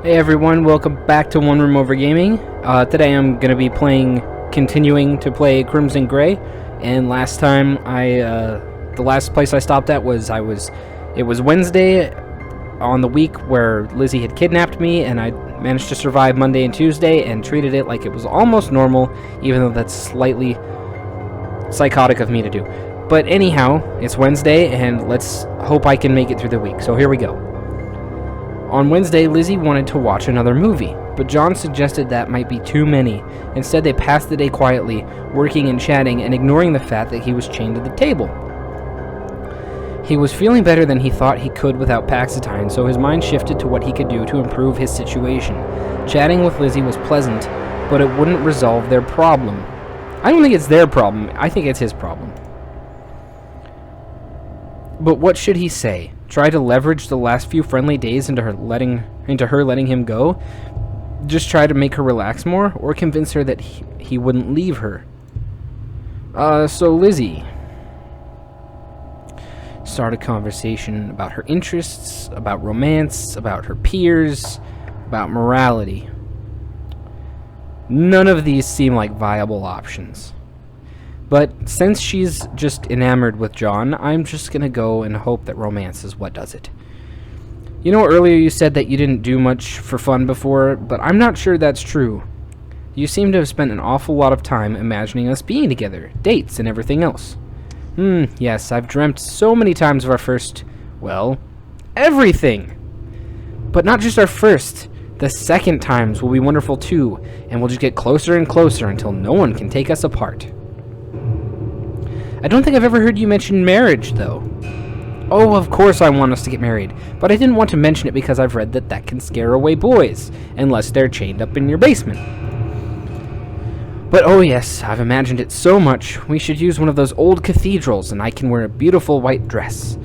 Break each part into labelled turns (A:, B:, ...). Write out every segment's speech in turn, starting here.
A: Hey everyone, welcome back to OneRoomOver Gaming. Today I'm going to be continuing to play Crimson Gray, and last time the last place I stopped at was it was Wednesday on the week where Lizzie had kidnapped me, and I managed to survive Monday and Tuesday and treated it like it was almost normal, even though that's slightly psychotic of me to do. But anyhow, it's Wednesday, and let's hope I can make it through the week, so here we go. On Wednesday, Lizzie wanted to watch another movie, but John suggested that might be too many. Instead, they passed the day quietly, working and chatting and ignoring the fact that he was chained to the table. He was feeling better than he thought he could without Paxitine, so his mind shifted to what he could do to improve his situation. Chatting with Lizzie was pleasant, but it wouldn't resolve their problem. I don't think it's their problem, I think it's his problem. But what should he say? Try to leverage the last few friendly days into her letting him go? Just try to make her relax more? Or convince her that he wouldn't leave her? So Lizzie. Start a conversation about her interests, about romance, about her peers, about morality. None of these seem like viable options. But since she's just enamored with John, I'm just gonna go and hope that romance is what does it. You know, earlier you said that you didn't do much for fun before, but I'm not sure that's true. You seem to have spent an awful lot of time imagining us being together, dates and everything else. Yes, I've dreamt so many times of our first, well, everything! But not just our first. The second times will be wonderful too, and we'll just get closer and closer until no one can take us apart. I don't think I've ever heard you mention marriage, though. Oh, of course I want us to get married, but I didn't want to mention it because I've read that can scare away boys, unless they're chained up in your basement. But oh yes, I've imagined it so much. We should use one of those old cathedrals, and I can wear a beautiful white dress.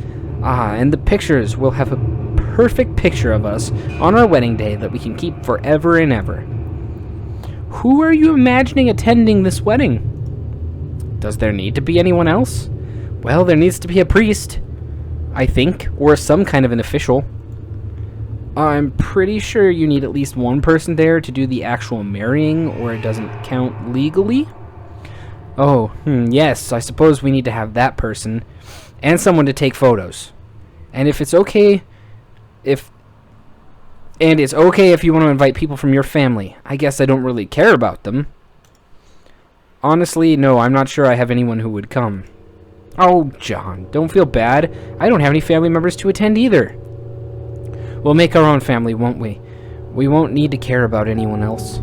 A: And the pictures will have a perfect picture of us on our wedding day that we can keep forever and ever. Who are you imagining attending this wedding? Does there need to be anyone else? Well, there needs to be a priest, I think, or some kind of an official. I'm pretty sure you need at least one person there to do the actual marrying, or it doesn't count legally. Oh, yes, I suppose we need to have that person, and someone to take photos. And if it's okay, if you want to invite people from your family. I guess I don't really care about them. Honestly, no, I'm not sure I have anyone who would come. Oh, John, don't feel bad. I don't have any family members to attend either. We'll make our own family, won't we? We won't need to care about anyone else.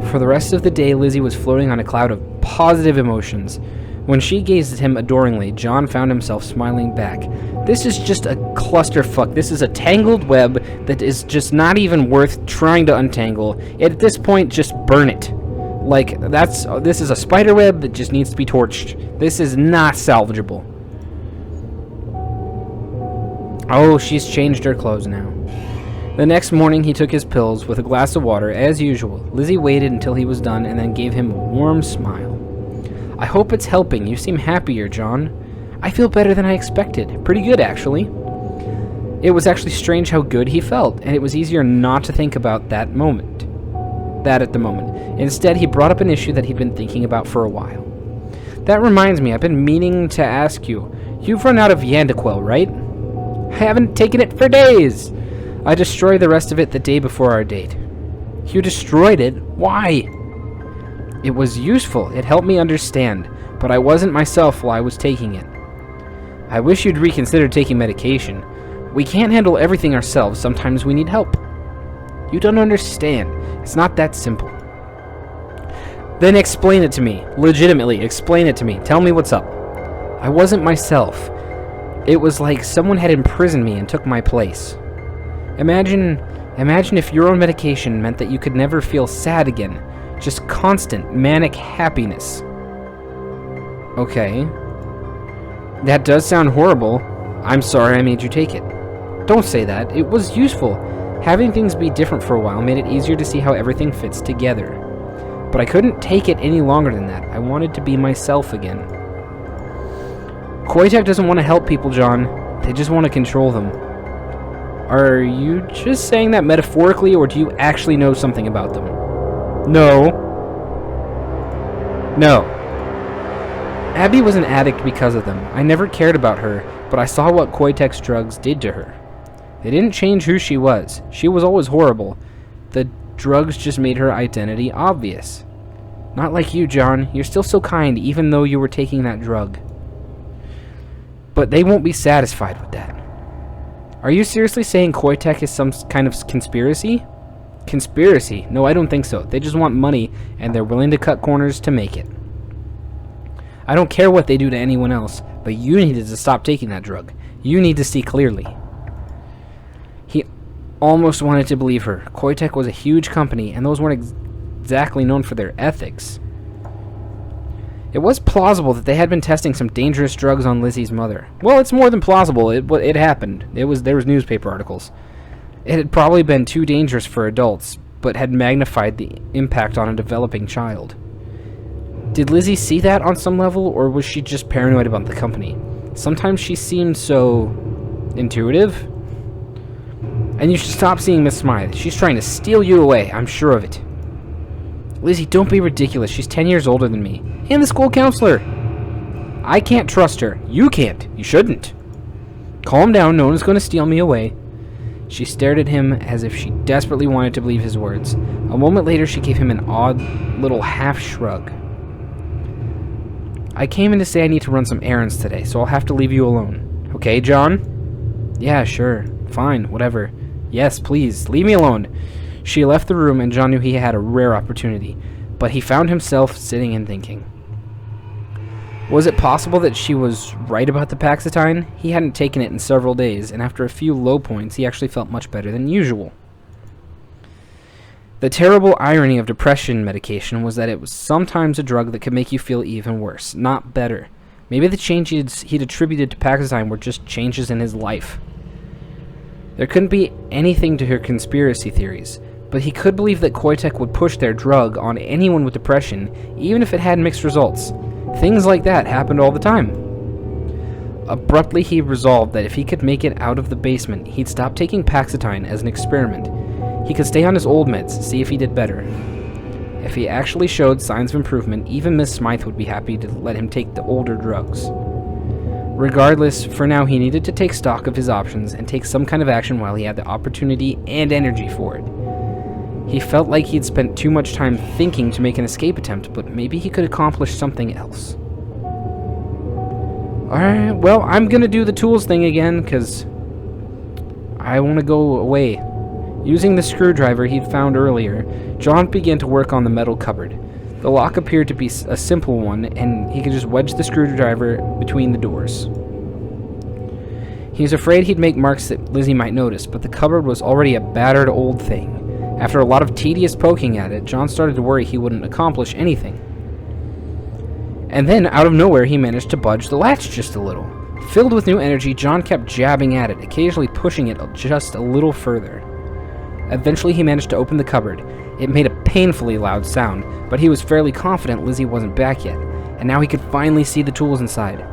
A: For the rest of the day, Lizzie was floating on a cloud of positive emotions. When she gazed at him adoringly, John found himself smiling back. This is just a clusterfuck. This is a tangled web that is just not even worth trying to untangle. At this point, just burn it. Like, this is a spider web that just needs to be torched. This is not salvageable. Oh, she's changed her clothes now. The next morning, he took his pills with a glass of water, as usual. Lizzie waited until he was done and then gave him a warm smile. I hope it's helping. You seem happier, John. I feel better than I expected. Pretty good, actually. It was actually strange how good he felt, and it was easier not to think about that at the moment. Instead, he brought up an issue that he'd been thinking about for a while. That reminds me, I've been meaning to ask you. You've run out of Yandequil, right? I haven't taken it for days. I destroyed the rest of it the day before our date. You destroyed it? Why? It was useful. It helped me understand, but I wasn't myself while I was taking it. I wish you'd reconsider taking medication. We can't handle everything ourselves. Sometimes we need help. You don't understand. It's not that simple. Then explain it to me. Legitimately, explain it to me. Tell me what's up. I wasn't myself. It was like someone had imprisoned me and took my place. Imagine if your own medication meant that you could never feel sad again. Just constant, manic happiness. Okay. That does sound horrible. I'm sorry I made you take it. Don't say that. It was useful. Having things be different for a while made it easier to see how everything fits together. But I couldn't take it any longer than that. I wanted to be myself again. Koitek doesn't want to help people, John. They just want to control them. Are you just saying that metaphorically, or do you actually know something about them? No. No. Abby was an addict because of them. I never cared about her, but I saw what Koitek's drugs did to her. They didn't change who she was. She was always horrible. The drugs just made her identity obvious. Not like you, John. You're still so kind, even though you were taking that drug. But they won't be satisfied with that. Are you seriously saying Koitek is some kind of conspiracy? Conspiracy? No, I don't think so. They just want money, and they're willing to cut corners to make it. I don't care what they do to anyone else, but you needed to stop taking that drug. You need to see clearly. He almost wanted to believe her. Koitek was a huge company, and those weren't exactly known for their ethics. It was plausible that they had been testing some dangerous drugs on Lizzie's mother. Well, it's more than plausible. It happened. There was newspaper articles. It had probably been too dangerous for adults, but had magnified the impact on a developing child. Did Lizzie see that on some level, or was she just paranoid about the company? Sometimes she seemed so intuitive. And you should stop seeing Miss Smythe. She's trying to steal you away, I'm sure of it. Lizzie, don't be ridiculous. She's 10 years older than me. And the school counselor. I can't trust her. You can't. You shouldn't. Calm down. No one's going to steal me away. She stared at him as if she desperately wanted to believe his words. A moment later, she gave him an odd little half shrug. I came in to say I need to run some errands today, so I'll have to leave you alone. Okay, John? Yeah, sure. Fine, whatever. Yes, please, leave me alone. She left the room, and John knew he had a rare opportunity, but he found himself sitting and thinking. Was it possible that she was right about the Paxitine? He hadn't taken it in several days, and after a few low points, he actually felt much better than usual. The terrible irony of depression medication was that it was sometimes a drug that could make you feel even worse, not better. Maybe the changes he'd attributed to Paxitine were just changes in his life. There couldn't be anything to her conspiracy theories, but he could believe that Koitek would push their drug on anyone with depression, even if it had mixed results. Things like that happened all the time. Abruptly, he resolved that if he could make it out of the basement, he'd stop taking Paxitine as an experiment. He could stay on his old meds, see if he did better. If he actually showed signs of improvement, even Miss Smythe would be happy to let him take the older drugs. Regardless, for now he needed to take stock of his options and take some kind of action while he had the opportunity and energy for it. He felt like he'd spent too much time thinking to make an escape attempt, but maybe he could accomplish something else. Alright, well, I'm gonna do the tools thing again, because I want to go away. Using the screwdriver he'd found earlier, John began to work on the metal cupboard. The lock appeared to be a simple one, and he could just wedge the screwdriver between the doors. He was afraid he'd make marks that Lizzie might notice, but the cupboard was already a battered old thing. After a lot of tedious poking at it, John started to worry he wouldn't accomplish anything. And then, out of nowhere, he managed to budge the latch just a little. Filled with new energy, John kept jabbing at it, occasionally pushing it just a little further. Eventually, he managed to open the cupboard. It made a painfully loud sound, but he was fairly confident Lizzie wasn't back yet, and now he could finally see the tools inside.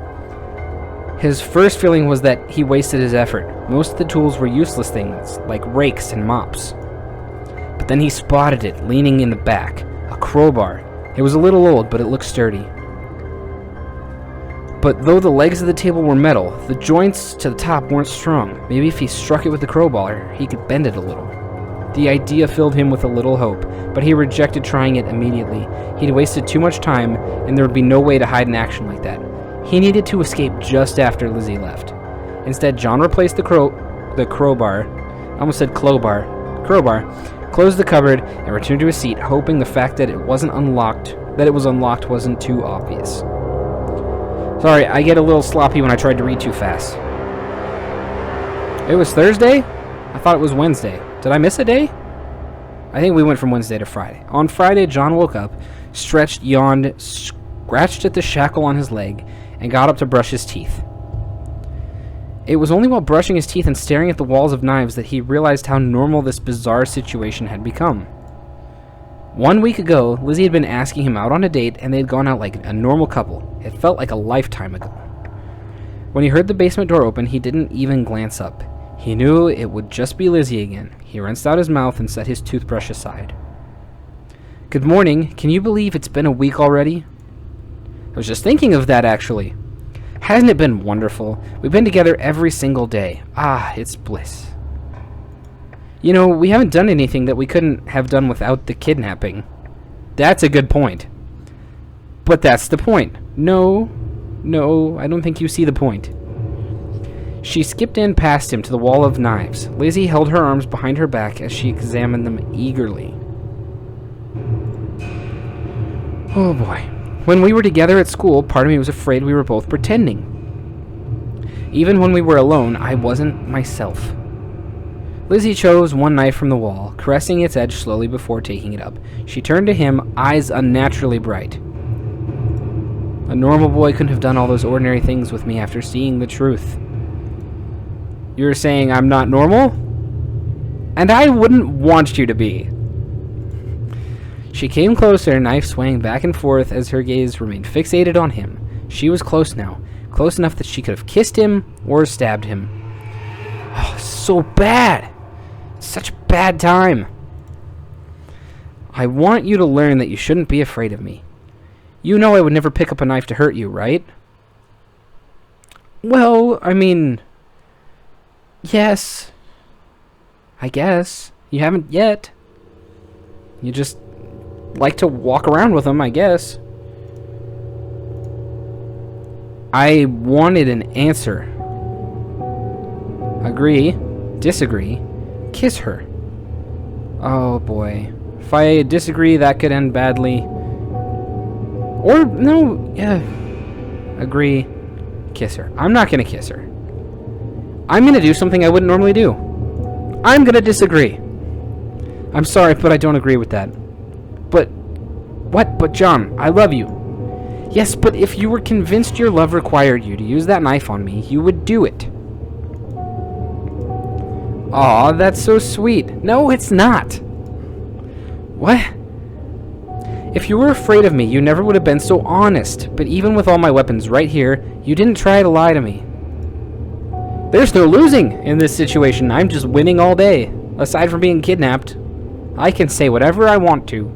A: His first feeling was that he wasted his effort. Most of the tools were useless things, like rakes and mops. But then he spotted it, leaning in the back, a crowbar. It was a little old, but it looked sturdy. But though the legs of the table were metal, the joints to the top weren't strong. Maybe if he struck it with the crowbar, he could bend it a little. The idea filled him with a little hope, but he rejected trying it immediately. He'd wasted too much time, and there would be no way to hide an action like that. He needed to escape just after Lizzie left. Instead, John replaced the crowbar, I almost said crowbar, closed the cupboard, and returned to his seat, hoping the fact that it was unlocked wasn't too obvious. Sorry, I get a little sloppy when I tried to read too fast. It was Thursday? I thought it was Wednesday. Did I miss a day? I think we went from Wednesday to Friday. On Friday, John woke up, stretched, yawned, scratched at the shackle on his leg, and got up to brush his teeth. It was only while brushing his teeth and staring at the walls of knives that he realized how normal this bizarre situation had become. 1 week ago, Lizzie had been asking him out on a date, and they had gone out like a normal couple. It felt like a lifetime ago. When he heard the basement door open, he didn't even glance up. He knew it would just be Lizzie again. He rinsed out his mouth and set his toothbrush aside. Good morning. Can you believe it's been a week already? I was just thinking of that, actually. Hasn't it been wonderful? We've been together every single day. Ah, it's bliss. You know, we haven't done anything that we couldn't have done without the kidnapping. That's a good point. But that's the point. No, I don't think you see the point. She skipped in past him to the wall of knives. Lizzie held her arms behind her back as she examined them eagerly. Oh boy. When we were together at school, part of me was afraid we were both pretending. Even when we were alone, I wasn't myself. Lizzie chose one knife from the wall, caressing its edge slowly before taking it up. She turned to him, eyes unnaturally bright. A normal boy couldn't have done all those ordinary things with me after seeing the truth. You're saying I'm not normal? And I wouldn't want you to be. She came closer, knife swaying back and forth as her gaze remained fixated on him. She was close now, close enough that she could have kissed him or stabbed him. Oh, so bad. Such a bad time. I want you to learn that you shouldn't be afraid of me. You know I would never pick up a knife to hurt you, right? Well, I mean... yes. I guess. You haven't yet. You just like to walk around with them, I guess. I wanted an answer. Agree. Disagree. Kiss her. Oh boy. If I disagree, that could end badly. Or, no, yeah. Agree. Kiss her. I'm not gonna kiss her. I'm gonna do something I wouldn't normally do. I'm gonna disagree. I'm sorry, but I don't agree with that. But, what? But John, I love you. Yes, but if you were convinced your love required you to use that knife on me, you would do it. Aw, that's so sweet. No, it's not. What? If you were afraid of me, you never would have been so honest. But even with all my weapons right here, you didn't try to lie to me. There's no losing in this situation. I'm just winning all day. Aside from being kidnapped, I can say whatever I want to.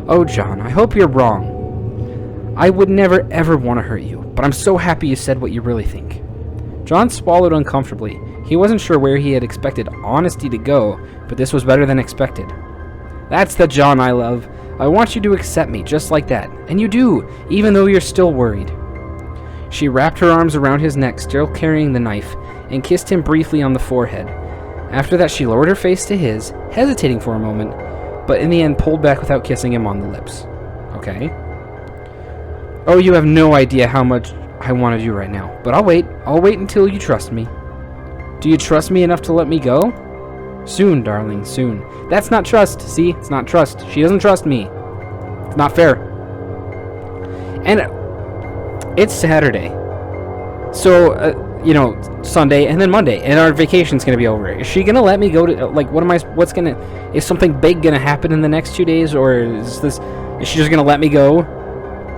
A: Oh, John, I hope you're wrong. I would never, ever want to hurt you, but I'm so happy you said what you really think. John swallowed uncomfortably. He wasn't sure where he had expected honesty to go, but this was better than expected. That's the John I love. I want you to accept me just like that. And you do, even though you're still worried. She wrapped her arms around his neck, still carrying the knife, and kissed him briefly on the forehead. After that, she lowered her face to his, hesitating for a moment, but in the end pulled back without kissing him on the lips. Okay. Oh, you have no idea how much I wanted you right now, but I'll wait. I'll wait until you trust me. Do you trust me enough to let me go? Soon, darling, soon. That's not trust. See? It's not trust. She doesn't trust me. It's not fair. And it's Saturday. So, you know, Sunday and then Monday, and our vacation's gonna be over. Is she gonna let me go to, like, is something big gonna happen in the next 2 days, or is she just gonna let me go,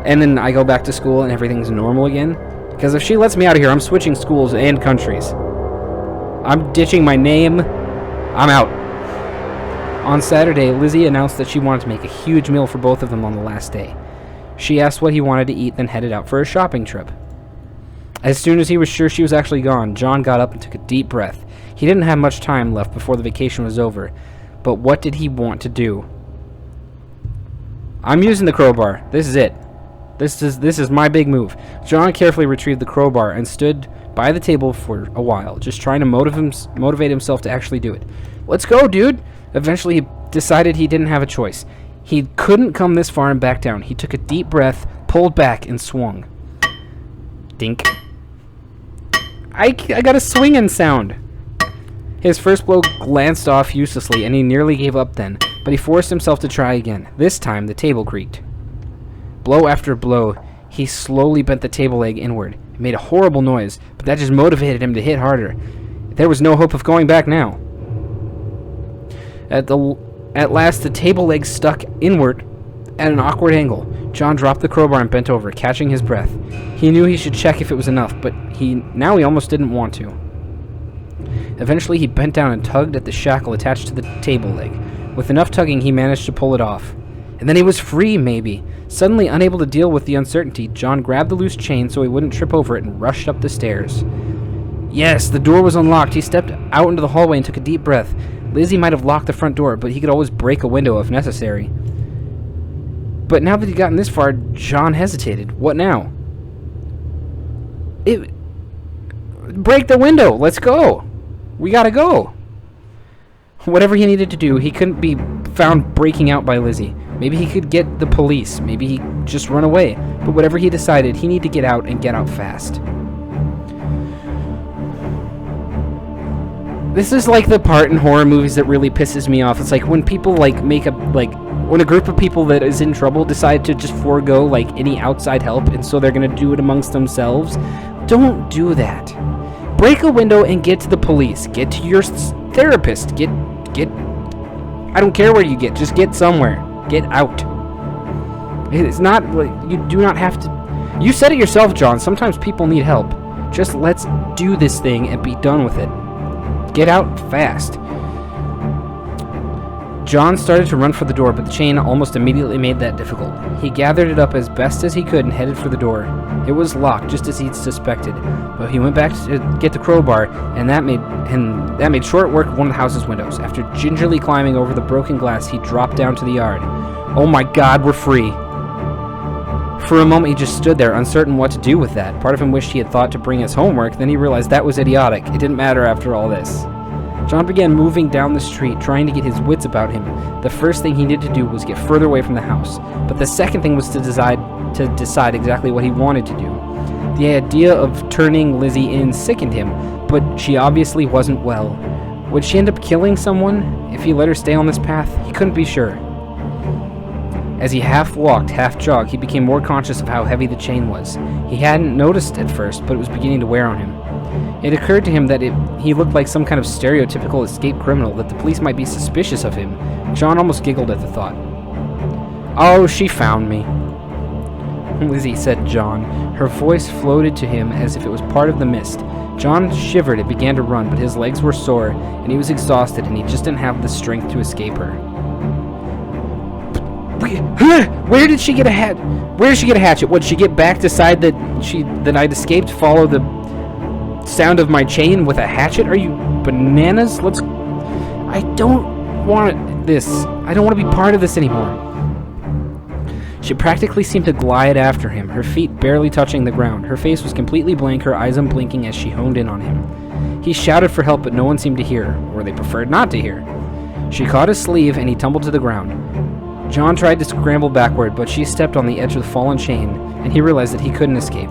A: and then I go back to school and everything's normal again? Because if she lets me out of here, I'm switching schools and countries. I'm ditching my name. I'm out. On Saturday, Lizzie announced that she wanted to make a huge meal for both of them on the last day. She asked what he wanted to eat, then headed out for a shopping trip. As soon as he was sure she was actually gone, John got up and took a deep breath. He didn't have much time left before the vacation was over, but what did he want to do? I'm using the crowbar. This is it. This is my big move. John carefully retrieved the crowbar and stood by the table for a while, just trying to motivate himself to actually do it. Let's go, dude! Eventually, he decided he didn't have a choice. He couldn't come this far and back down. He took a deep breath, pulled back, and swung. Dink. I got a swinging sound. His first blow glanced off uselessly, and he nearly gave up then, but he forced himself to try again. This time, the table creaked. Blow after blow, he slowly bent the table leg inward. It made a horrible noise, but that just motivated him to hit harder. There was no hope of going back now. At last, the table leg stuck inward at an awkward angle. John dropped the crowbar and bent over, catching his breath. He knew he should check if it was enough, but now he almost didn't want to. Eventually, he bent down and tugged at the shackle attached to the table leg. With enough tugging, he managed to pull it off. And then he was free, maybe. Suddenly, unable to deal with the uncertainty, John grabbed the loose chain so he wouldn't trip over it and rushed up the stairs. Yes, the door was unlocked. He stepped out into the hallway and took a deep breath. Lizzie might have locked the front door, but he could always break a window if necessary. But now that he'd gotten this far, John hesitated. What now? Break the window! Let's go! We gotta go! Whatever he needed to do, he couldn't be found breaking out by Lizzie. Maybe he could get the police. Maybe he'd just run away. But whatever he decided, he needed to get out and get out fast. This is like the part in horror movies that really pisses me off. It's like when people when a group of people that is in trouble decide to just forego any outside help, and so they're gonna do it amongst themselves. Don't do that. Break a window and get to the police. Get to your therapist. Get. I don't care where you get. Just get somewhere. Get out. It's not you do not have to. You said it yourself, John. Sometimes people need help. Just let's do this thing and be done with it. Get out fast. John started to run for the door, but the chain almost immediately made that difficult. He gathered it up as best as he could and headed for the door. It was locked, just as he'd suspected, but he went back to get the crowbar, and that made short work of one of the house's windows. After gingerly climbing over the broken glass, he dropped down to the yard. Oh my God, we're free! For a moment, he just stood there, uncertain what to do with that. Part of him wished he had thought to bring his homework, then he realized that was idiotic. It didn't matter after all this. John began moving down the street, trying to get his wits about him. The first thing he needed to do was get further away from the house, but the second thing was to decide exactly what he wanted to do. The idea of turning Lizzie in sickened him, but she obviously wasn't well. Would she end up killing someone if he let her stay on this path? He couldn't be sure. As he half walked, half jogged, he became more conscious of how heavy the chain was. He hadn't noticed at first, but it was beginning to wear on him. It occurred to him that he looked like some kind of stereotypical escaped criminal, that the police might be suspicious of him. John almost giggled at the thought. Oh, she found me, Lizzie said John. Her voice floated to him as if it was part of the mist. John shivered and began to run, but his legs were sore, and he was exhausted, and he just didn't have the strength to escape her. Where did she get a Where did she get a hatchet? Would she get back, decide that I'd escaped, follow the sound of my chain with a hatchet? Are you bananas? I don't want this. I don't want to be part of this anymore. She practically seemed to glide after him, her feet barely touching the ground. Her face was completely blank, her eyes unblinking as she honed in on him. He shouted for help, but no one seemed to hear, or they preferred not to hear. She caught his sleeve, and he tumbled to the ground. John tried to scramble backward, but she stepped on the edge of the fallen chain, and he realized that he couldn't escape.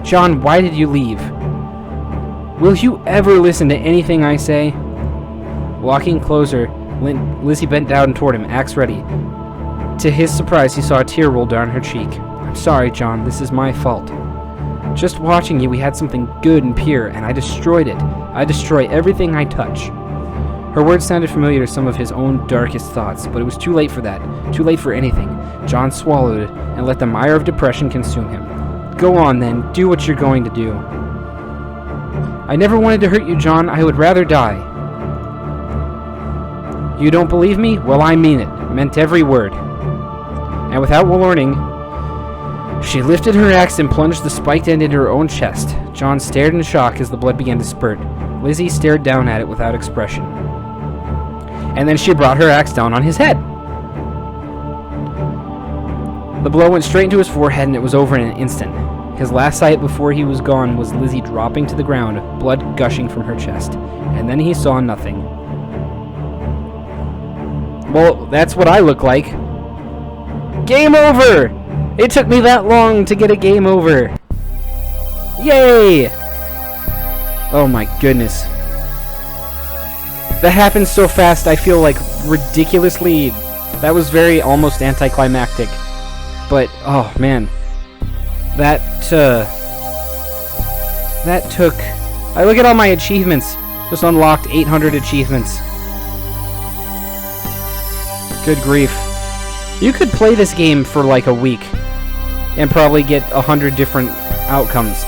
A: John, why did you leave? Will you ever listen to anything I say? Walking closer, Lizzie bent down toward him, axe ready. To his surprise, he saw a tear roll down her cheek. I'm sorry, John. This is my fault. Just watching you, we had something good and pure, and I destroyed it. I destroy everything I touch. Her words sounded familiar to some of his own darkest thoughts, but it was too late for that. Too late for anything. John swallowed it and let the mire of depression consume him. Go on, then. Do what you're going to do. I never wanted to hurt you, John. I would rather die. You don't believe me? Well, I mean it. Meant every word. And without warning, she lifted her axe and plunged the spiked end into her own chest. John stared in shock as the blood began to spurt. Lizzie stared down at it without expression. And then she brought her axe down on his head. The blow went straight into his forehead, and it was over in an instant. His last sight before he was gone was Lizzie dropping to the ground, blood gushing from her chest. And then he saw nothing. Well, that's what I look like. Game over! It took me that long to get a game over. Yay! Oh my goodness. That happened so fast, I feel like ridiculously... That was very almost anticlimactic. But, oh man. That took... I look at all my achievements. Just unlocked 800 achievements. Good grief. You could play this game for like a week and probably get 100 different outcomes.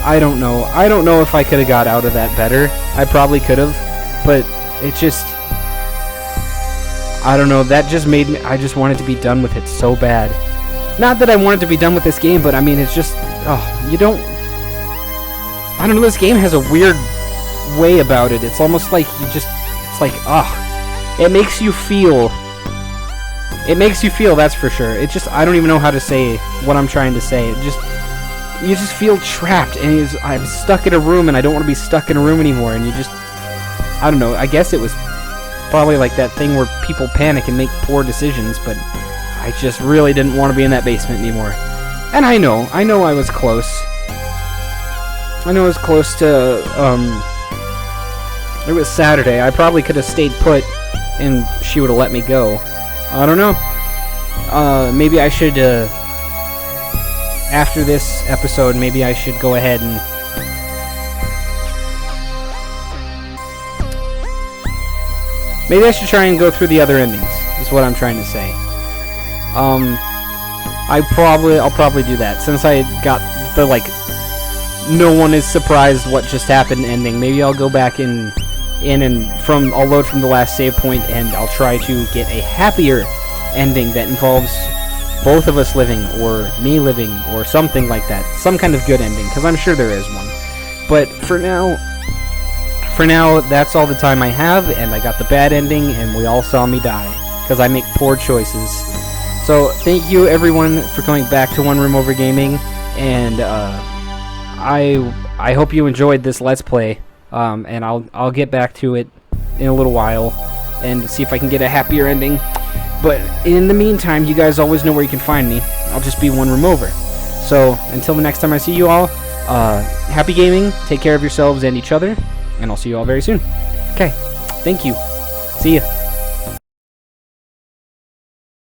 A: I don't know. I don't know if I could have got out of that better. I probably could have, but it just, I don't know, that just made me, I just wanted to be done with it so bad. Not that I wanted to be done with this game, but I mean, it's just, oh, you don't, I don't know, this game has a weird way about it. It's almost like you just, it's like, it makes you feel, that's for sure. It just, I don't even know how to say what I'm trying to say. It just, you just feel trapped, and I'm stuck in a room, and I don't want to be stuck in a room anymore, and you just, I don't know, I guess it was probably like that thing where people panic and make poor decisions, but I just really didn't want to be in that basement anymore. And I know I was close. I know I was close to, it was Saturday. I probably could have stayed put, and she would have let me go. I don't know. Maybe I should, after this episode, maybe I should go ahead and maybe I should try and go through the other endings, is what I'm trying to say. I'll probably do that, since I got the, like, no one is surprised what just happened ending. Maybe I'll go back and I'll load from the last save point, and I'll try to get a happier ending that involves both of us living, or me living, or something like that. Some kind of good ending, because I'm sure there is one. But for now, that's all the time I have, and I got the bad ending, and we all saw me die, because I make poor choices. So, thank you everyone for coming back to One Room Over Gaming, and I hope you enjoyed this Let's Play, and I'll get back to it in a little while, and see if I can get a happier ending. But in the meantime, you guys always know where you can find me. I'll just be One Room Over. So, until the next time I see you all, happy gaming, take care of yourselves and each other, and I'll see you all very soon. Okay, thank you. See ya.